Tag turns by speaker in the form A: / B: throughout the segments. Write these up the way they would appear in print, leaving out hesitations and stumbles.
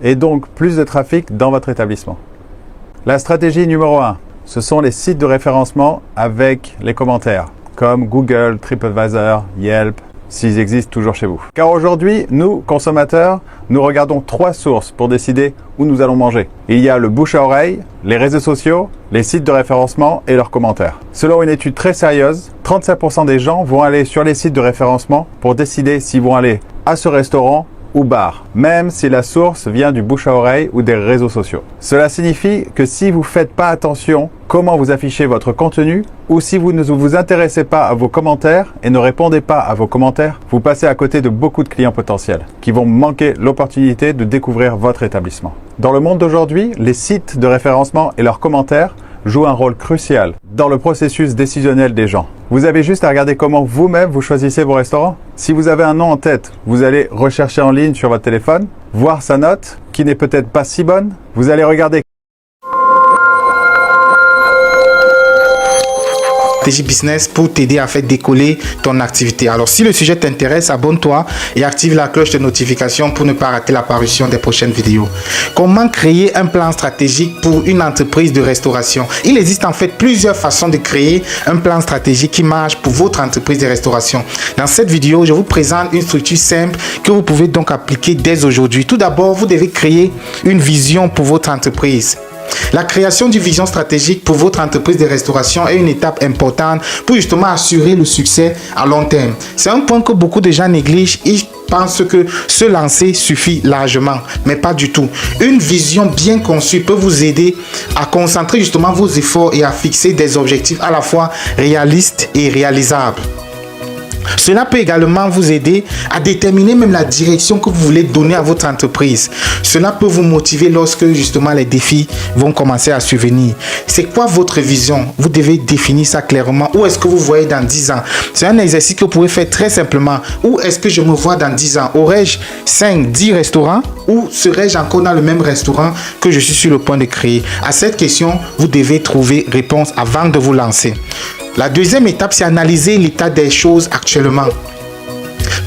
A: et donc plus de trafic dans votre établissement. La stratégie numéro 1, ce sont les sites de référencement avec les commentaires, comme Google, TripAdvisor, Yelp, s'ils existent toujours chez vous. Car aujourd'hui, nous, consommateurs, nous regardons 3 sources pour décider où nous allons manger. Il y a le bouche à oreille, les réseaux sociaux, les sites de référencement et leurs commentaires. Selon une étude très sérieuse, 35% des gens vont aller sur les sites de référencement pour décider s'ils vont aller à ce restaurant ou bar, même si la source vient du bouche à oreille ou des réseaux sociaux. Cela signifie que si vous ne faites pas attention comment vous affichez votre contenu ou si vous ne vous intéressez pas à vos commentaires et ne répondez pas à vos commentaires, vous passez à côté de beaucoup de clients potentiels qui vont manquer l'opportunité de découvrir votre établissement. Dans le monde d'aujourd'hui, les sites de référencement et leurs commentaires jouent un rôle crucial dans le processus décisionnel des gens. Vous avez juste à regarder comment vous-même vous choisissez vos restaurants. Si vous avez un nom en tête, vous allez rechercher en ligne sur votre téléphone, voir sa note, qui n'est peut-être pas si bonne. Vous allez regarder
B: business pour t'aider à faire décoller ton activité. Alors si le sujet t'intéresse, abonne-toi et active la cloche de notification pour ne pas rater l'apparition des prochaines vidéos. Comment créer un plan stratégique pour une entreprise de restauration? Il existe en fait plusieurs façons de créer un plan stratégique qui marche pour votre entreprise de restauration. Dans cette vidéo, je vous présente une structure simple que vous pouvez donc appliquer dès aujourd'hui. Tout d'abord, vous devez créer une vision pour votre entreprise. La création d'une vision stratégique pour votre entreprise de restauration est une étape importante pour justement assurer le succès à long terme. C'est un point que beaucoup de gens négligent. Ils pensent que se lancer suffit largement, mais pas du tout. Une vision bien conçue peut vous aider à concentrer justement vos efforts et à fixer des objectifs à la fois réalistes et réalisables. Cela peut également vous aider à déterminer même la direction que vous voulez donner à votre entreprise. Cela peut vous motiver lorsque justement les défis vont commencer à survenir. C'est quoi votre vision? Vous devez définir ça clairement. Où est-ce que vous voyez dans 10 ans? C'est un exercice que vous pouvez faire très simplement. Où est-ce que je me vois dans 10 ans? Aurais-je 5, 10 restaurants? Ou serais-je encore dans le même restaurant que je suis sur le point de créer? À cette question, vous devez trouver réponse avant de vous lancer. La deuxième étape, c'est analyser l'état des choses actuellement.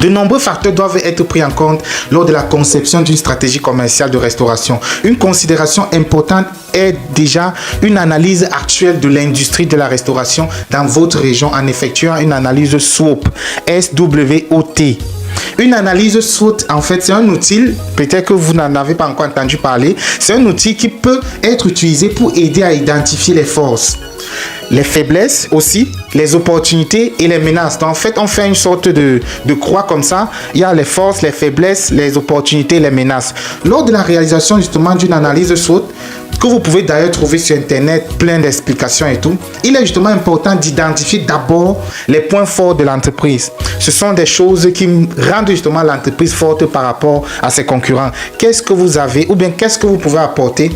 B: De nombreux facteurs doivent être pris en compte lors de la conception d'une stratégie commerciale de restauration. Une considération importante est déjà une analyse actuelle de l'industrie de la restauration dans votre région en effectuant une analyse SWOT, S-W-O-T. Une analyse SWOT, en fait, c'est un outil, peut-être que vous n'en avez pas encore entendu parler, c'est un outil qui peut être utilisé pour aider à identifier les forces, les faiblesses aussi, les opportunités et les menaces. Donc, en fait, on fait une sorte de croix comme ça. Il y a les forces, les faiblesses, les opportunités et les menaces. Lors de la réalisation justement d'une analyse SWOT, que vous pouvez d'ailleurs trouver sur Internet, plein d'explications et tout, il est justement important d'identifier d'abord les points forts de l'entreprise. Ce sont des choses qui rendent justement l'entreprise forte par rapport à ses concurrents. Qu'est-ce que vous avez ou bien qu'est-ce que vous pouvez apporter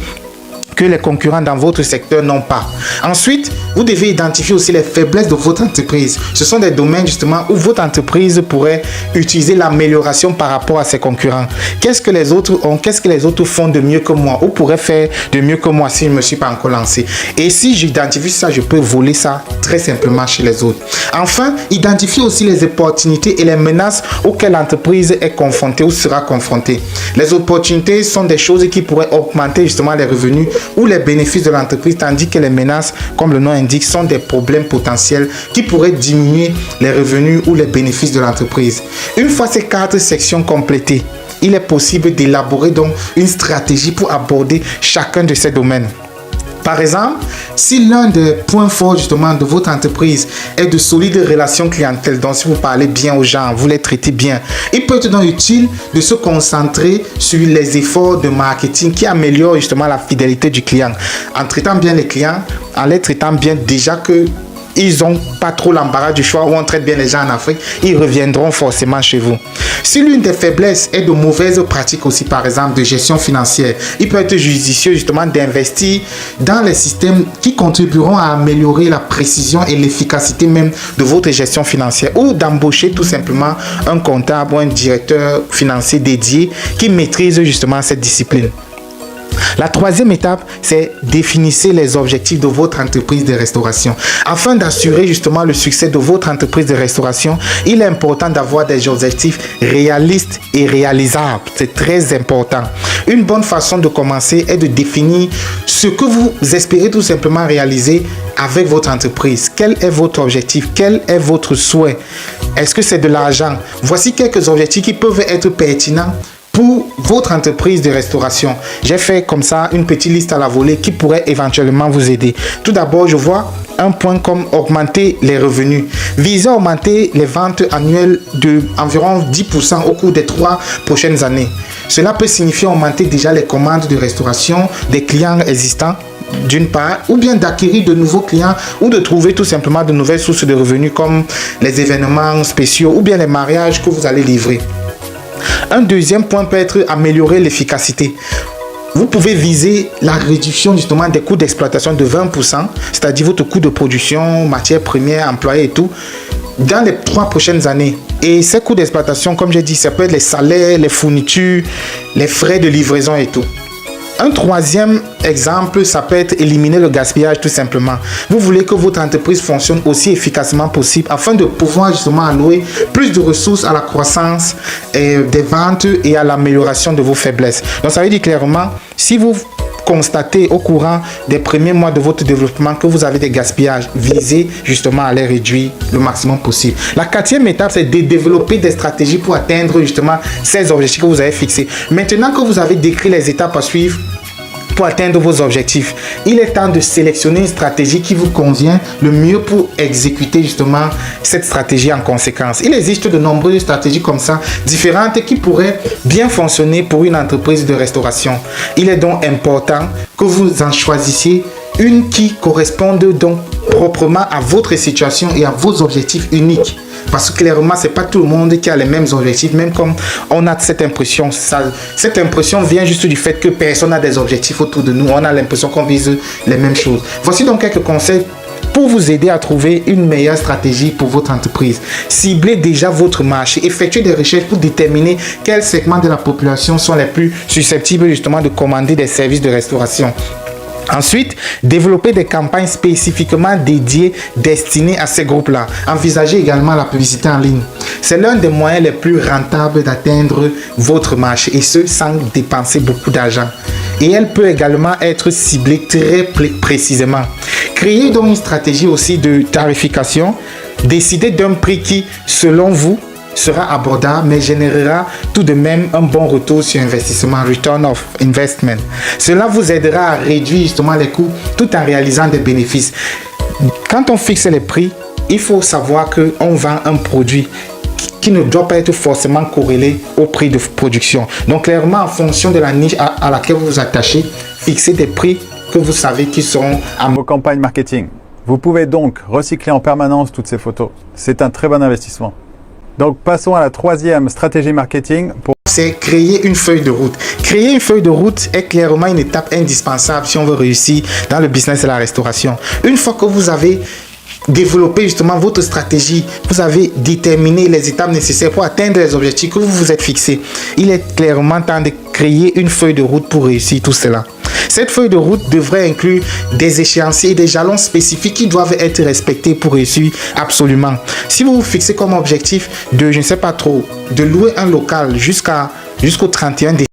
B: que les concurrents dans votre secteur n'ont pas. Ensuite, vous devez identifier aussi les faiblesses de votre entreprise. Ce sont des domaines justement où votre entreprise pourrait utiliser l'amélioration par rapport à ses concurrents. Qu'est-ce que les autres ont? Qu'est-ce que les autres font de mieux que moi? Ou pourraient faire de mieux que moi si je ne me suis pas encore lancé? Et si j'identifie ça, je peux voler ça très simplement chez les autres. Enfin, identifier aussi les opportunités et les menaces auxquelles l'entreprise est confrontée ou sera confrontée. Les opportunités sont des choses qui pourraient augmenter justement les revenus ou les bénéfices de l'entreprise, tandis que les menaces, comme le nom indique, sont des problèmes potentiels qui pourraient diminuer les revenus ou les bénéfices de l'entreprise. Une fois ces 4 sections complétées, il est possible d'élaborer donc une stratégie pour aborder chacun de ces domaines. Par exemple, si l'un des points forts justement de votre entreprise est de solides relations clientèle, donc si vous parlez bien aux gens, vous les traitez bien, il peut être donc utile de se concentrer sur les efforts de marketing qui améliorent justement la fidélité du client. En traitant bien les clients, en les traitant bien déjà que ils n'ont pas trop l'embarras du choix ou on traite bien les gens en Afrique, ils reviendront forcément chez vous. Si l'une des faiblesses est de mauvaises pratiques aussi, par exemple de gestion financière, il peut être judicieux justement d'investir dans les systèmes qui contribueront à améliorer la précision et l'efficacité même de votre gestion financière ou d'embaucher tout simplement un comptable ou un directeur financier dédié qui maîtrise justement cette discipline. La troisième étape, c'est définissez les objectifs de votre entreprise de restauration. Afin d'assurer justement le succès de votre entreprise de restauration, il est important d'avoir des objectifs réalistes et réalisables. C'est très important. Une bonne façon de commencer est de définir ce que vous espérez tout simplement réaliser avec votre entreprise. Quel est votre objectif? Quel est votre souhait? Est-ce que c'est de l'argent? Voici quelques objectifs qui peuvent être pertinents pour votre entreprise de restauration. J'ai fait comme ça une petite liste à la volée qui pourrait éventuellement vous aider. Tout d'abord, je vois un point comme augmenter les revenus. Visez à augmenter les ventes annuelles de environ 10% au cours des 3 prochaines années. Cela peut signifier augmenter déjà les commandes de restauration des clients existants, d'une part, ou bien d'acquérir de nouveaux clients ou de trouver tout simplement de nouvelles sources de revenus comme les événements spéciaux ou bien les mariages que vous allez livrer. Un deuxième point peut être améliorer l'efficacité. Vous pouvez viser la réduction justement des coûts d'exploitation de 20%, c'est-à-dire votre coût de production, matières premières, employés et tout, dans les 3 prochaines années. Et ces coûts d'exploitation, comme j'ai dit, ça peut être les salaires, les fournitures, les frais de livraison et tout. Un troisième exemple, ça peut être éliminer le gaspillage tout simplement. Vous voulez que votre entreprise fonctionne aussi efficacement possible afin de pouvoir justement allouer plus de ressources à la croissance des ventes et à l'amélioration de vos faiblesses. Donc ça veut dire clairement, si vous constatez au courant des premiers mois de votre développement que vous avez des gaspillages, visez justement à les réduire le maximum possible. La quatrième étape, c'est de développer des stratégies pour atteindre justement ces objectifs que vous avez fixés. Maintenant que vous avez décrit les étapes à suivre pour atteindre vos objectifs, il est temps de sélectionner une stratégie qui vous convient le mieux pour exécuter justement cette stratégie en conséquence. Il existe de nombreuses stratégies comme ça, différentes, qui pourraient bien fonctionner pour une entreprise de restauration. Il est donc important que vous en choisissiez une qui corresponde donc proprement à votre situation et à vos objectifs uniques. Parce que clairement, ce n'est pas tout le monde qui a les mêmes objectifs, même comme on a cette impression. Cette impression vient juste du fait que personne n'a des objectifs autour de nous. On a l'impression qu'on vise les mêmes choses. Voici donc quelques conseils pour vous aider à trouver une meilleure stratégie pour votre entreprise. Ciblez déjà votre marché. Effectuez des recherches pour déterminer quels segments de la population sont les plus susceptibles justement de commander des services de restauration. Ensuite, développer des campagnes spécifiquement dédiées, destinées à ces groupes-là. Envisagez également la publicité en ligne. C'est l'un des moyens les plus rentables d'atteindre votre marché, et ce, sans dépenser beaucoup d'argent. Et elle peut également être ciblée très précisément. Créez donc une stratégie aussi de tarification. Décidez d'un prix qui, selon vous, sera abordable mais générera tout de même un bon retour sur investissement, return of investment. Cela vous aidera à réduire justement les coûts tout en réalisant des bénéfices. Quand on fixe les prix, il faut savoir qu'on vend un produit qui ne doit pas être forcément corrélé au prix de production. Donc clairement, en fonction de la niche à laquelle vous vous attachez, fixez des prix que vous savez qui seront à
A: vos campagnes marketing. Vous pouvez donc recycler en permanence toutes ces photos. C'est un très bon investissement. Donc, passons à la troisième stratégie marketing.
B: C'est créer une feuille de route. Créer une feuille de route est clairement une étape indispensable si on veut réussir dans le business de la restauration. Une fois que vous avez développé justement votre stratégie, vous avez déterminé les étapes nécessaires pour atteindre les objectifs que vous vous êtes fixés, il est clairement temps de créer une feuille de route pour réussir tout cela. Cette feuille de route devrait inclure des échéanciers et des jalons spécifiques qui doivent être respectés pour réussir absolument. Si vous vous fixez comme objectif de, je ne sais pas trop, de louer un local jusqu'au 31 décembre,